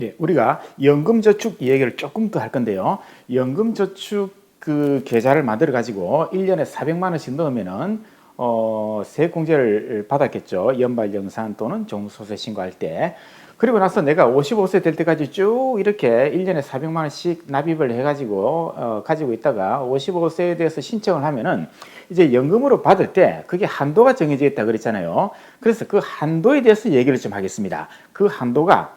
예, 우리가 연금저축 이야기를 조금 더 할 건데요. 연금저축 그 계좌를 만들어 가지고 1년에 400만 원씩 넣으면은 세액공제를 받았겠죠. 연발정산 또는 종소세 신고할 때. 그리고 나서 내가 55세 될 때까지 쭉 이렇게 1년에 400만 원씩 납입을 해가지고 가지고 있다가 55세에 대해서 신청을 하면은 이제 연금으로 받을 때 그게 한도가 정해져 있다 그랬잖아요. 그래서 그 한도에 대해서 얘기를 좀 하겠습니다. 그 한도가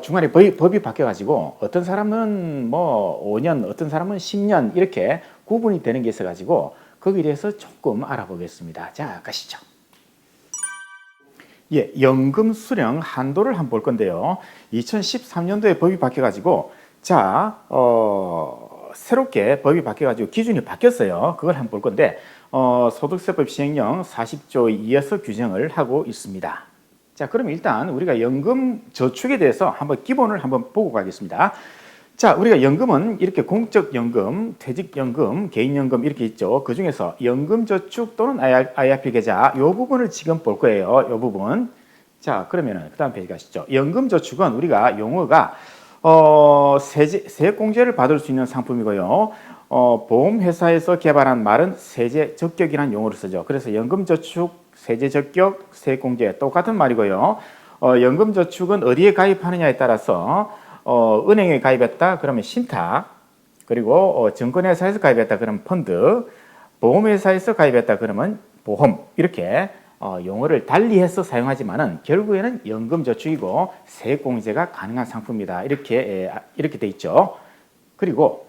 중간에 법이 바뀌어가지고 어떤 사람은 뭐 5년, 어떤 사람은 10년 이렇게 구분이 되는 게 있어가지고 거기에 대해서 조금 알아보겠습니다. 자, 가시죠. 예, 연금 수령 한도를 한번 볼 건데요. 2013년도에 법이 바뀌어가지고 자, 새롭게 법이 바뀌어가지고 기준이 바뀌었어요. 그걸 한번 볼 건데 소득세법 시행령 40조 2에서 규정을 하고 있습니다. 자, 그럼 일단 우리가 연금 저축에 대해서 한번 기본을 한번 보고 가겠습니다. 자, 우리가 연금은 이렇게 공적연금, 퇴직연금, 개인연금 이렇게 있죠. 그 중에서 연금저축 또는 IRP 계좌 이 부분을 지금 볼 거예요. 이 부분. 자, 그러면은 그 다음 페이지 가시죠. 연금저축은 우리가 용어가 세액공제를 받을 수 있는 상품이고요. 보험회사에서 개발한 말은 세제적격이라는 용어를 쓰죠. 그래서 연금저축, 세제적격, 세액공제 똑같은 말이고요. 연금저축은 어디에 가입하느냐에 따라서 은행에 가입했다 그러면 신탁, 그리고 증권회사에서 가입했다 그러면 펀드, 보험회사에서 가입했다 그러면 보험, 이렇게 용어를 달리해서 사용하지만은 결국에는 연금저축이고 세액공제가 가능한 상품이다. 이렇게 돼 있죠. 그리고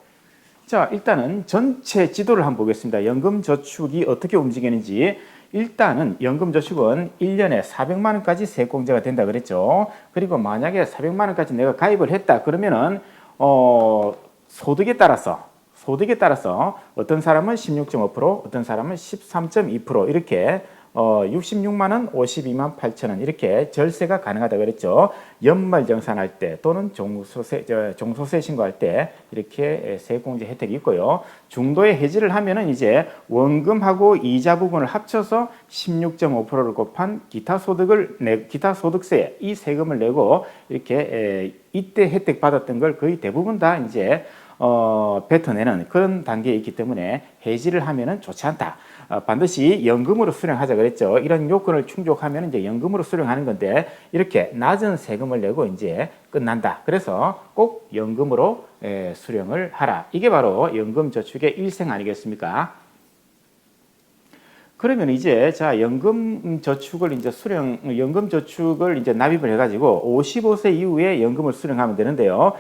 자, 일단은 전체 지도를 한번 보겠습니다. 연금저축이 어떻게 움직이는지. 일단은 연금저축은 1년에 400만 원까지 세액공제가 된다 그랬죠. 그리고 만약에 400만 원까지 내가 가입을 했다 그러면은 소득에 따라서 어떤 사람은 16.5%, 어떤 사람은 13.2% 이렇게 66만 원, 52만 8천 원 이렇게 절세가 가능하다 그랬죠. 연말정산할 때 또는 종소세 신고할 때 이렇게 세액공제 혜택이 있고요. 중도에 해지를 하면은 이제 원금하고 이자 부분을 합쳐서 16.5%를 곱한 기타 소득세 이 세금을 내고 이렇게 이때 혜택 받았던 걸 거의 대부분 다 이제 뱉어내는 그런 단계에 있기 때문에 해지를 하면은 좋지 않다. 반드시 연금으로 수령하자 그랬죠. 이런 요건을 충족하면 이제 연금으로 수령하는 건데 이렇게 낮은 세금을 내고 이제 끝난다. 그래서 꼭 연금으로 수령을 하라. 이게 바로 연금저축의 일생 아니겠습니까? 그러면 이제 자 연금저축을 이제 납입을 해가지고 55세 이후에 연금을 수령하면 되는데요.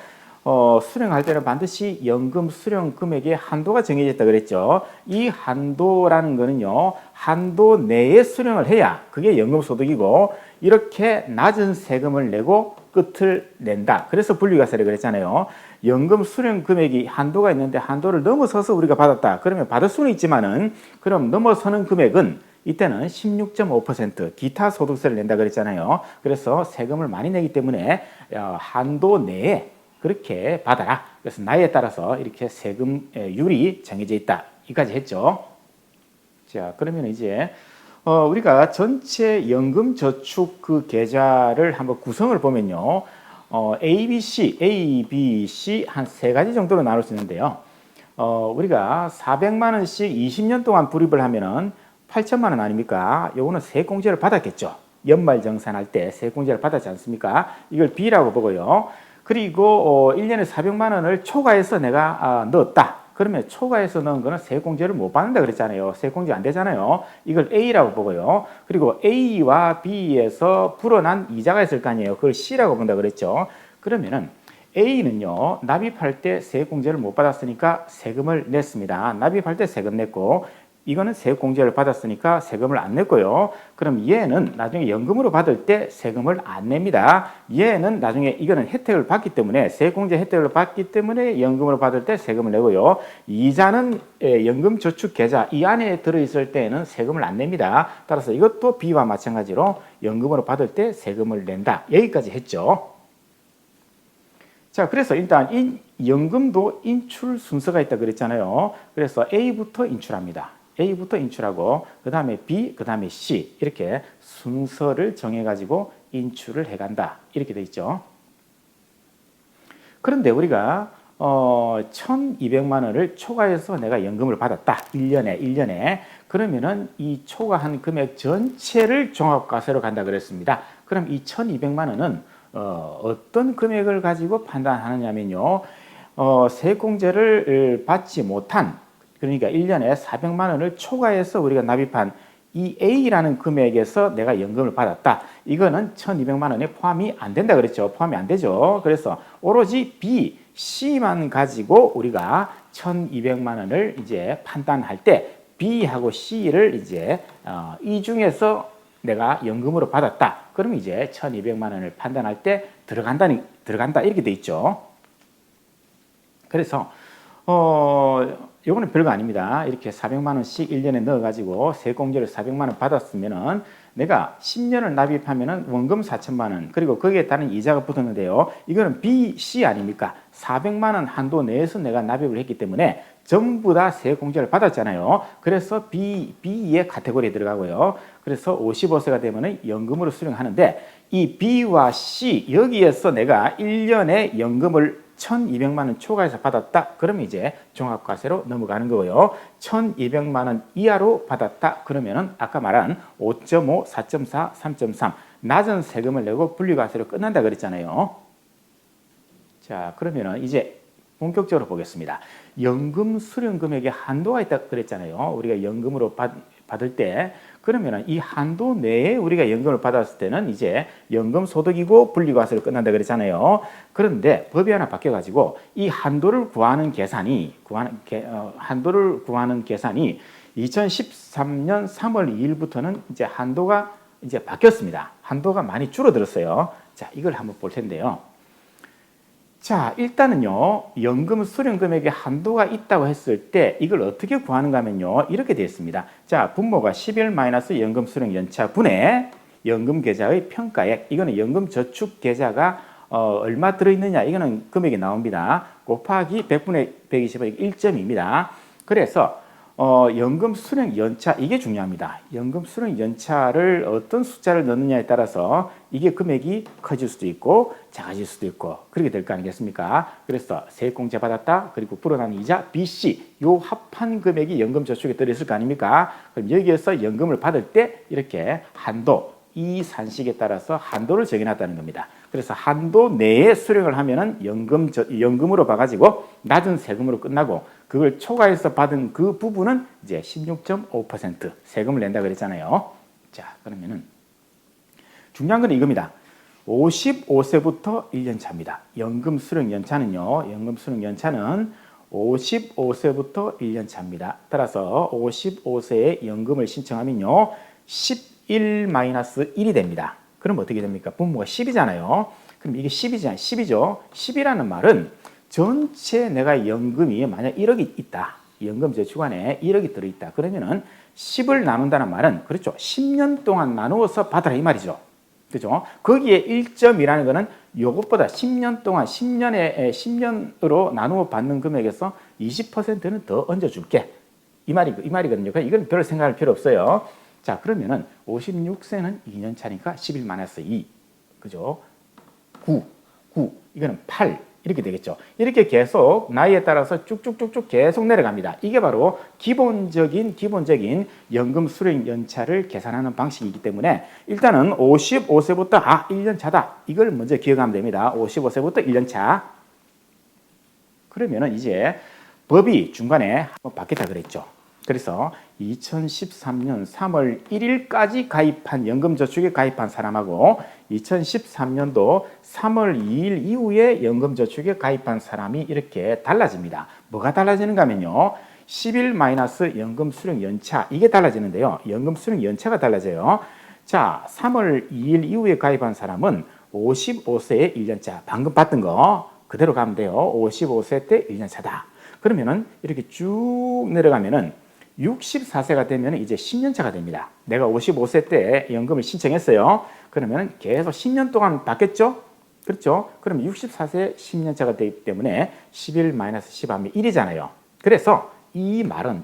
수령할 때는 반드시 연금 수령 금액의 한도가 정해져 있다 그랬죠. 이 한도라는 거는요, 한도 내에 수령을 해야 그게 연금소득이고, 이렇게 낮은 세금을 내고 끝을 낸다. 그래서 분리과세를 그랬잖아요. 연금 수령 금액이 한도가 있는데 한도를 넘어서서 우리가 받았다. 그러면 받을 수는 있지만은, 그럼 넘어서는 금액은 이때는 16.5% 기타 소득세를 낸다 그랬잖아요. 그래서 세금을 많이 내기 때문에 한도 내에 그렇게 받아라. 그래서 나이에 따라서 이렇게 세금률이 정해져 있다. 이까지 했죠. 자, 그러면 이제 우리가 전체 연금저축 그 계좌를 한번 구성을 보면요. A, B, C 한 세 가지 정도로 나눌 수 있는데요. 우리가 400만 원씩 20년 동안 불입을 하면은 8천만 원 아닙니까? 요거는 세액공제를 받았겠죠. 연말정산할 때 세액공제를 받았지 않습니까? 이걸 B라고 보고요. 그리고 1년에 400만 원을 초과해서 내가 넣었다. 그러면 초과해서 넣은 거는 세액공제를 못 받는다 그랬잖아요. 세액공제 안 되잖아요. 이걸 A라고 보고요. 그리고 A와 B에서 불어난 이자가 있을 거 아니에요. 그걸 C라고 본다 그랬죠. 그러면은 A는요, 납입할 때 세액공제를 못 받았으니까 세금을 냈습니다. 납입할 때 세금 냈고, 이거는 세액공제를 받았으니까 세금을 안 냈고요. 그럼 얘는 나중에 연금으로 받을 때 세금을 안 냅니다. 얘는 나중에 이거는 혜택을 받기 때문에 세액공제 혜택을 받기 때문에 연금으로 받을 때 세금을 내고요. 이자는 연금저축계좌 이 안에 들어있을 때에는 세금을 안 냅니다. 따라서 이것도 B와 마찬가지로 연금으로 받을 때 세금을 낸다. 여기까지 했죠. 자, 그래서 일단 연금도 인출 순서가 있다 그랬잖아요. 그래서 A부터 인출합니다. A부터 인출하고 그 다음에 B, 그 다음에 C 이렇게 순서를 정해가지고 인출을 해간다. 이렇게 돼 있죠. 그런데 우리가 1,200만 원을 초과해서 내가 연금을 받았다. 1년에. 그러면은 이 초과한 금액 전체를 종합과세로 간다 그랬습니다. 그럼 이 1,200만 원은 어떤 금액을 가지고 판단하느냐면요. 세액공제를 받지 못한, 그러니까 1년에 400만 원을 초과해서 우리가 납입한 이 A라는 금액에서 내가 연금을 받았다. 이거는 1,200만 원에 포함이 안 된다 그랬죠. 포함이 안 되죠. 그래서 오로지 B, C만 가지고 우리가 1,200만 원을 이제 판단할 때 B하고 C를 이제 이 중에서 내가 연금으로 받았다. 그럼 이제 1,200만 원을 판단할 때 들어간다 이렇게 돼 있죠. 그래서 요거는 별거 아닙니다. 이렇게 400만 원씩 1년에 넣어가지고 세액공제를 400만 원 받았으면은 내가 10년을 납입하면은 원금 4천만 원, 그리고 거기에 따른 이자가 붙었는데요. 이거는 B, C 아닙니까? 400만 원 한도 내에서 내가 납입을 했기 때문에 전부 다 세액공제를 받았잖아요. 그래서 B의 카테고리에 들어가고요. 그래서 55세가 되면은 연금으로 수령하는데 이 B와 C 여기에서 내가 1년에 연금을 1,200만 원 초과해서 받았다. 그러면 이제 종합과세로 넘어가는 거고요. 1,200만 원 이하로 받았다. 그러면은 아까 말한 5.5, 4.4, 3.3 낮은 세금을 내고 분리과세로 끝난다 그랬잖아요. 자, 그러면은 이제 본격적으로 보겠습니다. 연금 수령 금액에 한도가 있다 그랬잖아요. 우리가 연금으로 받을 때 그러면 이 한도 내에 우리가 연금을 받았을 때는 이제 연금 소득이고 분리과세로 끝난다 그랬잖아요. 그런데 법이 하나 바뀌어가지고 이 한도를 구하는 계산이 2013년 3월 2일부터는 이제 한도가 이제 바뀌었습니다. 한도가 많이 줄어들었어요. 자, 이걸 한번 볼 텐데요. 자, 일단은요, 연금 수령 금액에 한도가 있다고 했을 때 이걸 어떻게 구하는가 하면요, 이렇게 되어 있습니다. 자, 분모가 11 마이너스 연금 수령 연차 분의 연금 계좌의 평가액, 이거는 연금 저축 계좌가 얼마 들어있느냐, 이거는 금액이 나옵니다. 곱하기 100분의 120은 1점입니다. 그래서 연금 수령 연차, 이게 중요합니다. 연금 수령 연차를 어떤 숫자를 넣느냐에 따라서 이게 금액이 커질 수도 있고 작아질 수도 있고 그렇게 될 거 아니겠습니까? 그래서 세액공제 받았다, 그리고 불어나는 이자, BC 요 합한 금액이 연금 저축에 들어있을 거 아닙니까? 그럼 여기에서 연금을 받을 때 이렇게 한도, 이 산식에 따라서 한도를 정해놨다는 겁니다. 그래서 한도 내에 수령을 하면은 연금으로 봐가지고 낮은 세금으로 끝나고, 그걸 초과해서 받은 그 부분은 이제 16.5% 세금을 낸다 그랬잖아요. 자, 그러면은 중요한 건 이겁니다. 55세부터 1년 차입니다. 연금 수령 연차는요. 연금 수령 연차는 55세부터 1년 차입니다. 따라서 55세에 연금을 신청하면요. 11-1이 됩니다. 그럼 어떻게 됩니까? 분모가 10이잖아요. 그럼 이게 10이죠. 10이라는 말은 전체 내가 연금이 만약 1억이 있다. 연금 저축안에 1억이 들어있다. 그러면은 10을 나눈다는 말은, 그렇죠, 10년 동안 나누어서 받아라 이 말이죠. 그죠? 거기에 1점이라는 거는 요것보다 10년 동안 10년으로 나누어 받는 금액에서 20%는 더 얹어줄게. 이 말이거든요. 이건 별 생각할 필요 없어요. 자, 그러면은 56세는 2년 차니까 11-2. 그죠? 9. 이거는 8. 이렇게 되겠죠. 이렇게 계속 나이에 따라서 쭉쭉쭉쭉 계속 내려갑니다. 이게 바로 기본적인 연금 수령 연차를 계산하는 방식이기 때문에 일단은 55세부터 1년 차다. 이걸 먼저 기억하면 됩니다. 55세부터 1년 차. 그러면은 이제 법이 중간에 한번 바뀌었다 그랬죠. 그래서 2013년 3월 1일까지 가입한 연금저축에 가입한 사람하고 2013년도 3월 2일 이후에 연금저축에 가입한 사람이 이렇게 달라집니다. 뭐가 달라지는가 하면요. 10일 마이너스 연금 수령 연차, 이게 달라지는데요. 연금 수령 연차가 달라져요. 자, 3월 2일 이후에 가입한 사람은 55세의 1년차, 방금 봤던 거 그대로 가면 돼요. 55세 때 1년차다. 그러면은 이렇게 쭉 내려가면은 64세가 되면 이제 10년차가 됩니다. 내가 55세 때 연금을 신청했어요. 그러면 계속 10년 동안 받겠죠? 그렇죠? 그럼 64세 10년차가 되기 때문에 11-10하면 1이잖아요. 그래서 이 말은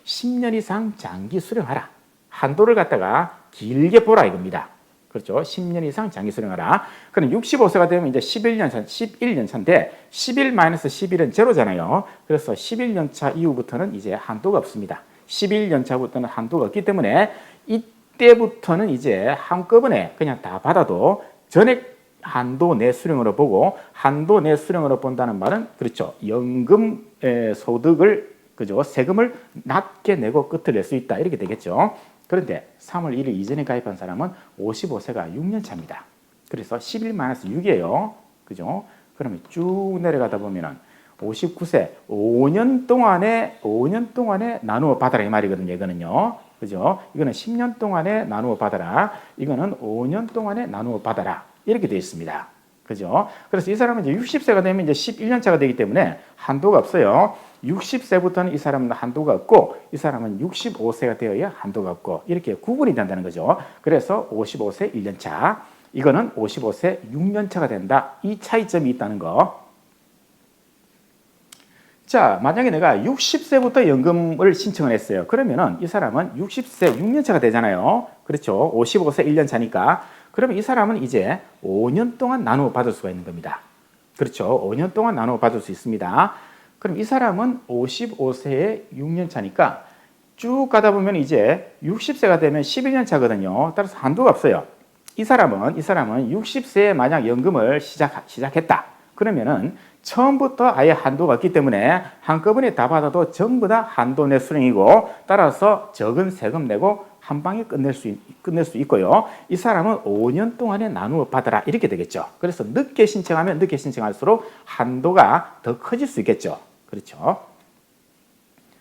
10년 이상 장기 수령하라. 한도를 갖다가 길게 보라 이겁니다. 그렇죠. 10년 이상 장기 수령하라. 그럼 65세가 되면 이제 11년 차인데 11-11은 제로잖아요. 그래서 11년 차 이후부터는 이제 한도가 없습니다. 11년 차부터는 한도가 없기 때문에 이때부터는 이제 한꺼번에 그냥 다 받아도 전액 한도 내 수령으로 보고, 한도 내 수령으로 본다는 말은 그렇죠. 연금 소득을, 그죠, 세금을 낮게 내고 끝을 낼 수 있다, 이렇게 되겠죠. 그런데 3월 1일 이전에 가입한 사람은 55세가 6년 차입니다. 그래서 11-6이에요. 그죠? 그러면 쭉 내려가다 보면은 59세 5년 동안에 나누어 받아라, 이 말이거든요. 이거는요. 그죠? 이거는 10년 동안에 나누어 받아라. 이거는 5년 동안에 나누어 받아라. 이렇게 되어 있습니다. 그죠? 그래서 이 사람은 이제 60세가 되면 이제 11년 차가 되기 때문에 한도가 없어요. 60세부터는 이 사람은 한도가 없고, 이 사람은 65세가 되어야 한도가 없고, 이렇게 구분이 된다는 거죠. 그래서 55세 1년 차, 이거는 55세 6년 차가 된다. 이 차이점이 있다는 거. 자, 만약에 내가 60세부터 연금을 신청을 했어요. 그러면은 이 사람은 60세 6년 차가 되잖아요. 그렇죠? 55세 1년 차니까. 그러면 이 사람은 이제 5년 동안 나누어 받을 수가 있는 겁니다. 그렇죠? 5년 동안 나누어 받을 수 있습니다. 그럼 이 사람은 55세에 6년 차니까 쭉 가다 보면 이제 60세가 되면 11년 차거든요. 따라서 한도가 없어요. 이 사람은 60세에 만약 연금을 시작했다. 그러면은 처음부터 아예 한도가 없기 때문에 한꺼번에 다 받아도 전부 다 한도 내 수령이고, 따라서 적은 세금 내고 한 방에 끝낼 수 있고요. 이 사람은 5년 동안에 나누어 받아라, 이렇게 되겠죠. 그래서 늦게 신청하면 늦게 신청할수록 한도가 더 커질 수 있겠죠. 그렇죠.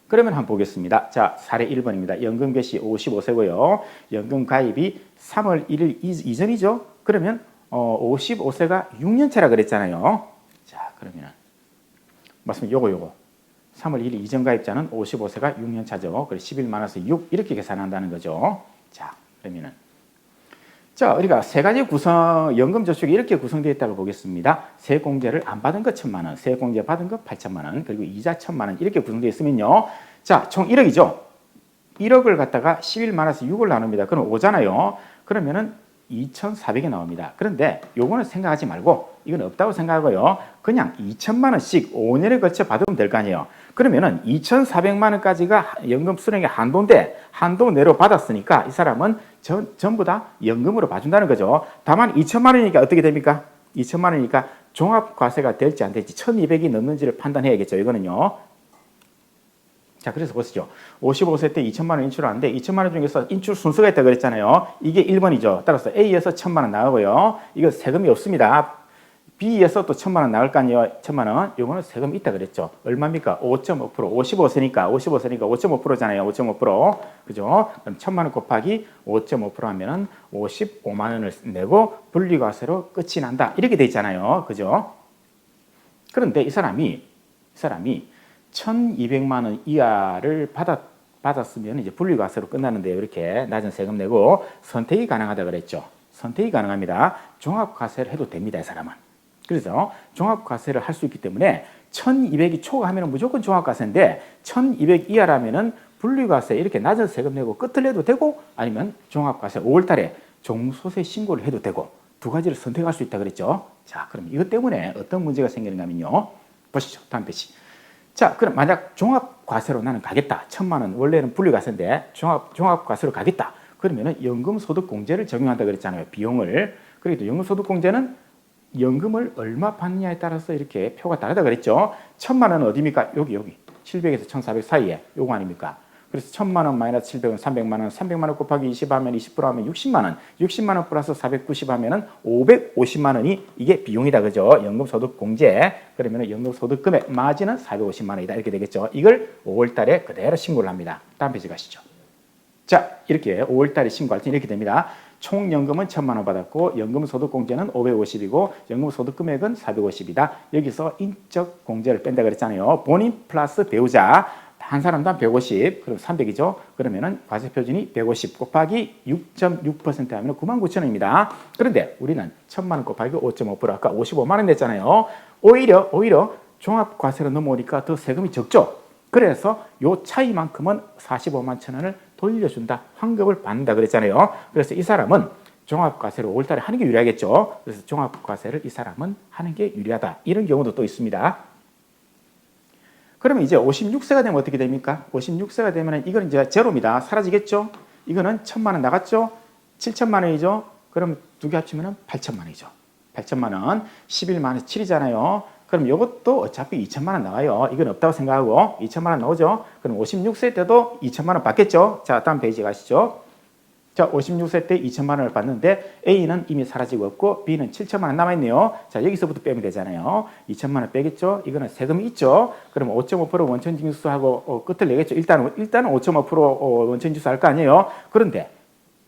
그러면 한번 보겠습니다. 자, 사례 1번입니다. 연금 개시 55세고요. 연금 가입이 3월 1일 이전이죠. 그러면 55세가 6년 차라 그랬잖아요. 자, 그러면 맞습니다. 요거 3월 1일 이전 가입자는 55세가 6년 차죠. 그래서 11-6 이렇게 계산한다는 거죠. 자, 그러면은 자, 우리가 세 가지 연금 저축이 이렇게 구성되어 있다고 보겠습니다. 세액공제를 안 받은 거 1,000만 원, 세액공제 받은 거 8천만 원, 그리고 이자 1,000만 원 이렇게 구성되어 있으면요. 자, 총 1억이죠. 1억을 갖다가 11-6을 나눕니다. 그럼 5잖아요. 그러면은 2,400이 나옵니다. 그런데 요거는 생각하지 말고, 이건 없다고 생각하고요. 그냥 2천만 원씩 5년에 걸쳐 받으면 될 거 아니에요. 그러면은 2,400만 원까지가 연금 수령의 한도인데, 한도 내로 받았으니까 이 사람은 전부 다 연금으로 봐준다는 거죠. 다만 2천만 원이니까 어떻게 됩니까? 2천만 원이니까 종합과세가 될지 안 될지 1,200이 넘는지를 판단해야겠죠. 이거는요. 자, 그래서 보시죠. 55세 때 2천만 원 인출하는데 2천만 원 중에서 인출 순서가 있다고 그랬잖아요. 이게 1번이죠. 따라서 A에서 1,000만 원 나가고요. 이거 세금이 없습니다. B에서 또 1,000만 원 나올 거 아니에요. 1,000만 원. 요거는 세금이 있다 그랬죠. 얼마입니까? 5.5%. 55세니까 5.5%잖아요. 5.5%. 그죠? 그럼 1,000만 원 곱하기 5.5% 하면은 55만 원을 내고 분리과세로 끝이 난다. 이렇게 돼 있잖아요. 그죠? 그런데 이 사람이 1,200만 원 이하를 받았으면 이제 분리과세로 끝나는데요. 이렇게 낮은 세금 내고 선택이 가능하다 그랬죠. 선택이 가능합니다. 종합과세를 해도 됩니다. 이 사람은. 그래서 종합과세를 할 수 있기 때문에 1,200이 초과하면 무조건 종합과세인데 1,200 이하라면은 분리과세 이렇게 낮은 세금 내고 끝을 내도 되고, 아니면 종합과세 5월 달에 종소세 신고를 해도 되고, 두 가지를 선택할 수 있다 그랬죠. 자, 그럼 이것 때문에 어떤 문제가 생기는가 하면요. 보시죠. 다음 페이지. 자, 그럼 만약 종합과세로 나는 가겠다. 1,000만 원 원래는 분리과세인데 종합과세로 가겠다. 그러면은 연금소득공제를 적용한다 그랬잖아요. 비용을. 그래도 연금소득공제는 연금을 얼마 받느냐에 따라서 이렇게 표가 다르다 그랬죠. 1,000만 원은 어디입니까? 여기 700에서 1,400 사이에 요거 아닙니까? 그래서 1,000만 원 마이너스 700은 300만 원, 300만 원 곱하기 20 하면 20% 하면 60만 원, 60만 원 플러스 490 하면은 550만 원이 이게 비용이다 그죠? 연금소득공제. 그러면은 연금소득금액 마진은 450만 원이다 이렇게 되겠죠. 이걸 5월 달에 그대로 신고를 합니다. 다음 페이지 가시죠. 자, 이렇게 5월 달에 신고할 때 이렇게 됩니다. 총 연금은 1,000만 원 받았고 연금소득공제는 550이고 연금소득금액은 450이다. 여기서 인적 공제를 뺀다 그랬잖아요. 본인 플러스 배우자 한 사람당 150, 그럼 300이죠. 그러면은 과세표준이 150 곱하기 6.6% 하면 99,000원입니다. 그런데 우리는 1,000만 원 곱하기 5.5% 아까 55만 원 냈잖아요. 오히려 종합과세로 넘어오니까 더 세금이 적죠. 그래서 요 차이만큼은 45만 1,000원을 돌려준다. 환급을 받는다 그랬잖아요. 그래서 이 사람은 종합과세를 5월달에 하는 게 유리하겠죠. 그래서 종합과세를 이 사람은 하는 게 유리하다. 이런 경우도 또 있습니다. 그러면 이제 56세가 되면 어떻게 됩니까? 56세가 되면 이거는 이제 제로입니다. 사라지겠죠? 이거는 1,000만 원 나갔죠? 7천만 원이죠? 그럼 두 개 합치면 8천만 원이죠. 8천만 원, 11만 원 7이잖아요. 그럼 이것도 어차피 2천만 원 나와요. 이건 없다고 생각하고 2천만 원 나오죠? 그럼 56세 때도 2천만 원 받겠죠? 자, 다음 페이지 가시죠. 자, 56세 때 2천만 원을 받는데 A는 이미 사라지고 없고 B는 7천만 원 남아있네요. 자, 여기서부터 빼면 되잖아요. 2천만 원 빼겠죠? 이거는 세금이 있죠? 그럼 5.5% 원천징수하고 끝을 내겠죠? 일단은 5.5% 원천징수 할 거 아니에요? 그런데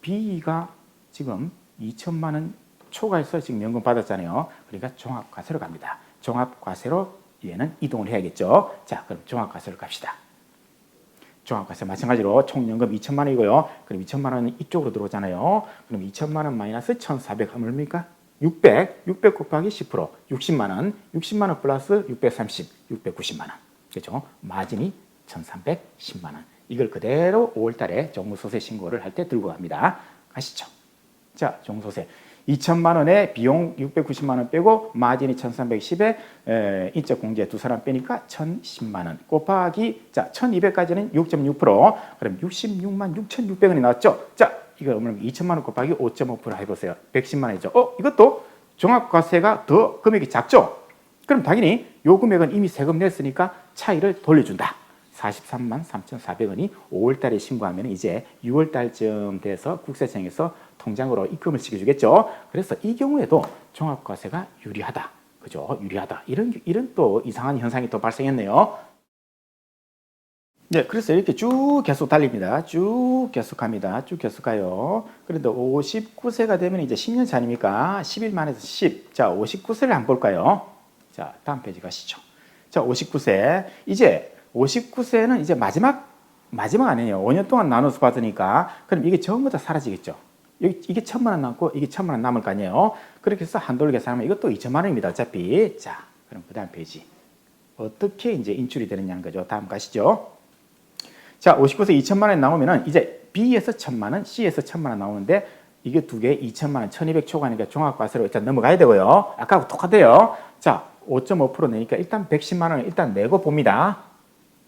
B가 지금 2천만 원 초과해서 지금 연금 받았잖아요. 그러니까 종합과세로 갑니다. 종합과세로 얘는 이동을 해야겠죠? 자, 그럼 종합과세로 갑시다. 종합과세 마찬가지로 총연금 2천만 원이고요. 그럼 2천만 원은 이쪽으로 들어오잖아요. 그럼 2천만 원 마이너스 1,400 하면 얼마입니까? 600 곱하기 10%, 60만 원, 60만 원 플러스 630, 690만 원. 그렇죠? 마진이 1,310만 원. 이걸 그대로 5월 달에 종무소득세 신고를 할 때 들고 갑니다. 가시죠. 자, 종소세 2천만 원에 비용 690만 원 빼고 마진이 1,310에 인적 공제 두 사람 빼니까 1,010만 원 곱하기 자 1,200까지는 6.6% 그럼 66만 6,600원이 나왔죠. 자, 이거 그러면 2천만 원 곱하기 5.5% 해보세요. 110만 원이죠. 이것도 종합과세가 더 금액이 작죠. 그럼 당연히 요 금액은 이미 세금 냈으니까 차이를 돌려준다. 43만 3,400원이 5월 달에 신고하면 이제 6월 달쯤 돼서 국세청에서 통장으로 입금을 시켜주겠죠. 그래서 이 경우에도 종합과세가 유리하다. 그죠? 유리하다. 이런 또 이상한 현상이 또 발생했네요. 네, 그래서 이렇게 쭉 계속 달립니다. 쭉 계속 갑니다. 쭉 계속 가요. 그런데 59세가 되면 이제 10년 차 아닙니까? 11만에서 10. 자, 59세를 한번 볼까요? 자, 다음 페이지 가시죠. 자, 59세. 이제 59세는 이제 마지막 아니에요. 5년 동안 나눠서 받으니까 그럼 이게 전부 다 사라지겠죠. 이게 1,000만 원 남고 이게 1,000만 원 남을 거 아니에요. 그렇게 해서 한도를 계산하면 이것도 2천만 원입니다. 어차피. 자, 그럼 그 다음 페이지. 어떻게 이제 인출이 되느냐는 거죠. 다음 가시죠. 자, 59세 2천만 원 나오면은 이제 B에서 1,000만 원, C에서 1,000만 원 나오는데 이게 두 개 2천만 원, 1,200 초과니까 종합과세로 일단 넘어가야 되고요. 아까하고 똑같아요. 자, 5.5% 내니까 일단 110만 원을 일단 내고 봅니다.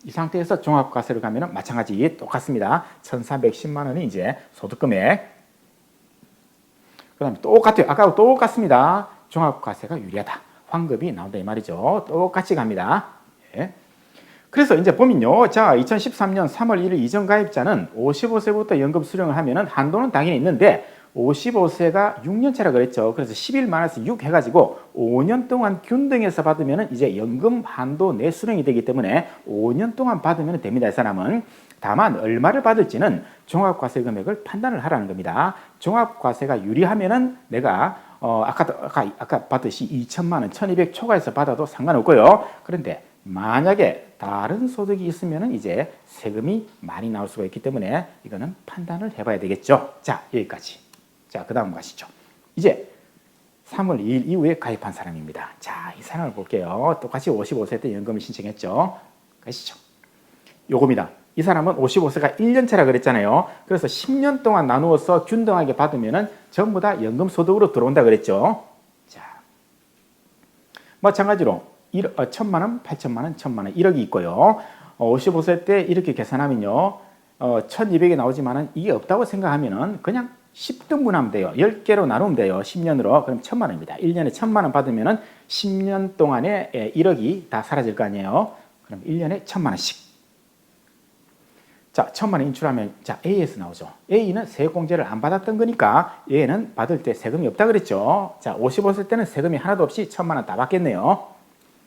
이 상태에서 종합과세를 가면은 마찬가지 똑같습니다. 1,410만 원이 이제 소득금액. 그 다음에 똑같아요. 아까하고 똑같습니다. 종합과세가 유리하다. 환급이 나온다 이 말이죠. 똑같이 갑니다. 예. 그래서 이제 보면요. 자, 2013년 3월 1일 이전 가입자는 55세부터 연금 수령을 하면은 한도는 당연히 있는데 55세가 6년차라 그랬죠. 그래서 11만에서 6 해가지고 5년 동안 균등해서 받으면 이제 연금 한도 내 수령이 되기 때문에 5년 동안 받으면 됩니다. 이 사람은. 다만 얼마를 받을지는 종합과세 금액을 판단을 하라는 겁니다. 종합과세가 유리하면은 내가 아까 받듯이 2천만 원, 1,200 초과해서 받아도 상관없고요. 그런데 만약에 다른 소득이 있으면은 이제 세금이 많이 나올 수가 있기 때문에 이거는 판단을 해봐야 되겠죠. 자, 여기까지. 자, 그 다음 가시죠. 이제 3월 2일 이후에 가입한 사람입니다. 자, 이 사람을 볼게요. 똑같이 55세 때 연금을 신청했죠. 가시죠. 요겁니다. 이 사람은 55세가 1년차라 그랬잖아요. 그래서 10년 동안 나누어서 균등하게 받으면은 전부 다 연금 소득으로 들어온다 그랬죠. 자, 마찬가지로 1,000만 원, 8천만 원, 1,000만 원 1억이 있고요. 55세 때 이렇게 계산하면요. 1,200이 나오지만은 이게 없다고 생각하면은 그냥 10등분 하면 돼요. 10개로 나누면 돼요. 10년으로. 그럼 1,000만 원입니다. 1년에 1,000만 원 받으면은 10년 동안에 1억이 다 사라질 거 아니에요. 그럼 1년에 1,000만 원씩. 자, 1,000만 원 인출하면 자, A에서 나오죠. A는 세액공제를 안 받았던 거니까 얘는 받을 때 세금이 없다 그랬죠. 자, 55세 때는 세금이 하나도 없이 1,000만 원 다 받겠네요.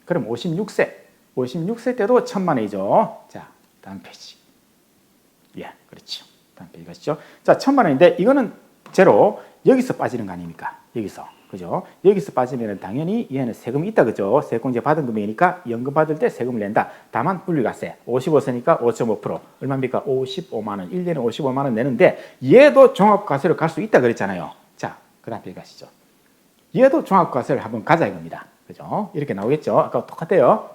그럼 56세 때도 1,000만 원이죠. 자, 다음 페이지. 예, 그렇죠. 다음 페이지 가시죠. 자, 1,000만 원인데 이거는 제로 여기서 빠지는 거 아닙니까? 여기서. 그죠? 여기서 빠지면 당연히 얘는 세금이 있다 그죠? 세액공제 받은 금액이니까 연금 받을 때 세금을 낸다. 다만 분류가세 55세니까 5.5% 얼마입니까? 55만 원. 1년에 55만 원 내는데 얘도 종합과세로 갈 수 있다 그랬잖아요. 자, 그 다음 페이지 가시죠. 얘도 종합과세를 한번 가자 이겁니다. 그죠? 이렇게 나오겠죠? 아까 똑같아요.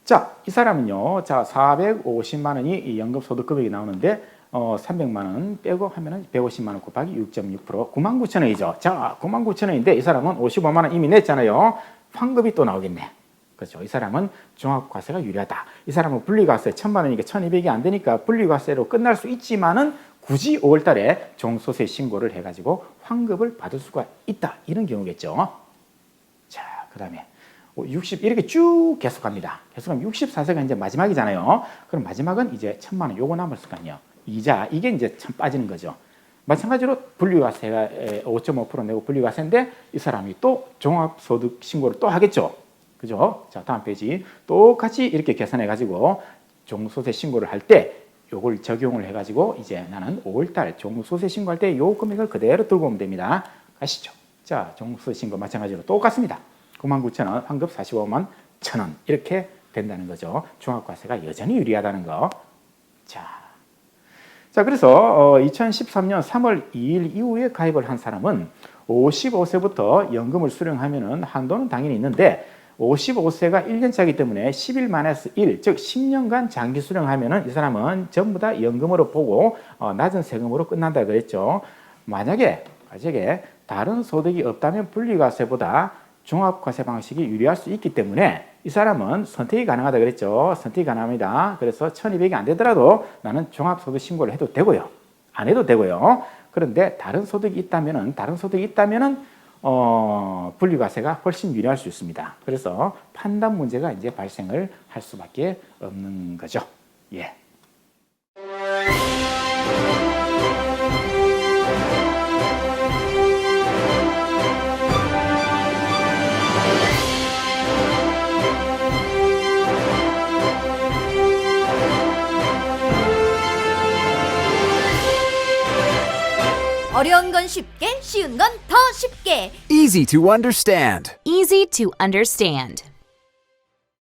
자, 이 사람은요. 자, 450만 원이 연금 소득 금액이 나오는데 300만 원 빼고 하면은 150만 원 곱하기 6.6% 99,000원이죠. 자, 99,000원인데 이 사람은 55만 원 이미 냈잖아요. 환급이 또 나오겠네. 그렇죠. 이 사람은 종합과세가 유리하다. 이 사람은 분리과세 1,000만 원이니까 1,200이 안 되니까 분리과세로 끝날 수 있지만은 굳이 5월 달에 종소세 신고를 해가지고 환급을 받을 수가 있다. 이런 경우겠죠. 자, 그 다음에 60 이렇게 쭉 계속합니다. 계속하면 64세가 이제 마지막이잖아요. 그럼 마지막은 이제 1,000만 원 요거 남았을 거 아니에요. 이자 이게 이제 참 빠지는 거죠. 마찬가지로 분리과세가 5.5% 내고 분리과세인데 이 사람이 또 종합소득 신고를 또 하겠죠. 그죠? 자, 다음 페이지 똑같이 이렇게 계산해 가지고 종소세 신고를 할 때 요걸 적용을 해 가지고 이제 나는 5월 달 종소세 신고할 때 요 금액을 그대로 들고 오면 됩니다. 가시죠. 자, 종소세 신고 마찬가지로 똑같습니다. 99,000원, 환급 45만 1,000원 이렇게 된다는 거죠. 종합과세가 여전히 유리하다는 거. 자, 그래서 2013년 3월 2일 이후에 가입을 한 사람은 55세부터 연금을 수령하면은 한도는 당연히 있는데 55세가 1년차이기 때문에 10일 만에서 1, 즉 10년간 장기 수령하면은 이 사람은 전부 다 연금으로 보고 낮은 세금으로 끝난다 그랬죠. 만약에 다른 소득이 없다면 분리과세보다 종합과세 방식이 유리할 수 있기 때문에 이 사람은 선택이 가능하다 그랬죠. 선택이 가능합니다. 그래서 1,200이 안 되더라도 나는 종합소득 신고를 해도 되고요. 안 해도 되고요. 그런데 다른 소득이 있다면은 분리과세가 훨씬 유리할 수 있습니다. 그래서 판단 문제가 이제 발생을 할 수밖에 없는 거죠. 예. 어려운 건 쉽게, 쉬운 건 더 쉽게. Easy to understand. Easy to understand.